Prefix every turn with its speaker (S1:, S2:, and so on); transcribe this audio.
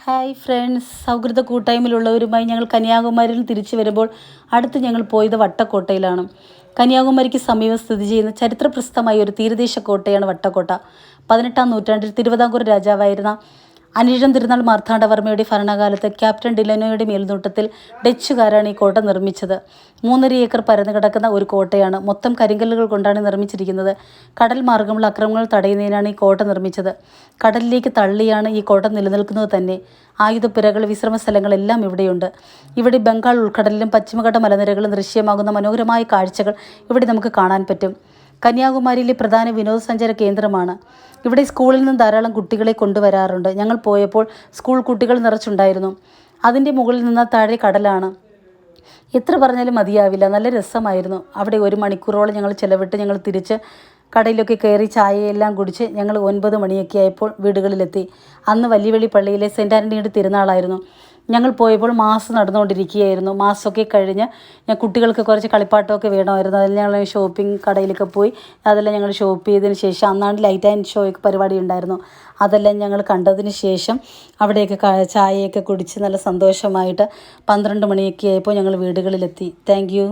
S1: Hi friends, സൗഹൃദ കൂട്ടായ്മയിലുള്ളവരുമായി ഞങ്ങൾ കന്യാകുമാരിയിൽ തിരിച്ചു വരുമ്പോൾ അടുത്ത് ഞങ്ങൾ പോയത് വട്ടക്കോട്ടയിലാണ്. കന്യാകുമാരിക്ക് സമീപം സ്ഥിതി ചെയ്യുന്ന ചരിത്രപ്രസിദ്ധമായ ഒരു തീരദേശ കോട്ടയാണ് വട്ടക്കോട്ട. 18-ാം നൂറ്റാണ്ടിൽ തിരുവിതാംകൂർ രാജാവായിരുന്ന അനിഴം തിരുനാൾ മാർത്താണ്ഡവർമ്മയുടെ ഭരണകാലത്ത് ക്യാപ്റ്റൻ ഡിലനോയുടെ മേൽനോട്ടത്തിൽ ഡച്ചുകാരാണ് ഈ കോട്ട നിർമ്മിച്ചത്. 3.5 ഏക്കർ പരന്നു കിടക്കുന്ന ഒരു കോട്ടയാണ്. മൊത്തം കരിങ്കല്ലുകൾ കൊണ്ടാണ് നിർമ്മിച്ചിരിക്കുന്നത്. കടൽ മാർഗമുള്ള അക്രമങ്ങൾ തടയുന്നതിനാണ് ഈ കോട്ട നിർമ്മിച്ചത്. കടലിലേക്ക് തള്ളിയാണ് ഈ കോട്ട നിലനിൽക്കുന്നത് തന്നെ. ആയുധപ്പുരകൾ, വിശ്രമ സ്ഥലങ്ങളെല്ലാം ഇവിടെയുണ്ട്. ഇവിടെ ബംഗാൾ ഉൾക്കടലിലും പശ്ചിമഘട്ട മലനിരകളും ദൃശ്യമാകുന്ന മനോഹരമായ കാഴ്ചകൾ ഇവിടെ നമുക്ക് കാണാൻ പറ്റും. കന്യാകുമാരിയിലെ പ്രധാന വിനോദസഞ്ചാര കേന്ദ്രമാണ്. ഇവിടെ സ്കൂളിൽ നിന്ന് ധാരാളം കുട്ടികളെ കൊണ്ടുവരാറുണ്ട്. ഞങ്ങൾ പോയപ്പോൾ സ്കൂൾ കുട്ടികൾ നിറച്ചുണ്ടായിരുന്നു. അതിൻ്റെ മുകളിൽ നിന്ന് താഴെ കടലാണ്. എത്ര പറഞ്ഞാലും മതിയാവില്ല. നല്ല രസമായിരുന്നു. അവിടെ 1 മണിക്കൂറോളം ഞങ്ങൾ ചിലവിട്ട് ഞങ്ങൾ തിരിച്ച് കടയിലൊക്കെ കയറി ചായയെല്ലാം കുടിച്ച് ഞങ്ങൾ 9 മണിയൊക്കെ ആയപ്പോൾ വീടുകളിലെത്തി. അന്ന് വലിയവെളി പള്ളിയിലെ സെൻറ്റ് ആൻ്റണിയുടെ തിരുനാളായിരുന്നു. ഞങ്ങൾ പോയപ്പോൾ മാസ് നടന്നുകൊണ്ടിരിക്കുകയായിരുന്നു. മാസമൊക്കെ കഴിഞ്ഞ് കുട്ടികൾക്ക് കുറച്ച് കളിപ്പാട്ടമൊക്കെ വേണമായിരുന്നു. അതെല്ലാം ഞങ്ങൾ ഷോപ്പിംഗ് കടയിലൊക്കെ പോയി അതെല്ലാം ഞങ്ങൾ ഷോപ്പ് ചെയ്തതിന് ശേഷം അന്നാണ് ലൈറ്റ് ആൻഡ് ഷോയൊക്കെ പരിപാടി ഉണ്ടായിരുന്നു. അതെല്ലാം ഞങ്ങൾ കണ്ടതിന് ശേഷം അവിടെയൊക്കെ ചായയൊക്കെ കുടിച്ച് നല്ല സന്തോഷമായിട്ട് 12 മണിയൊക്കെ ആയപ്പോൾ ഞങ്ങൾ വീടുകളിലെത്തി. Thank you.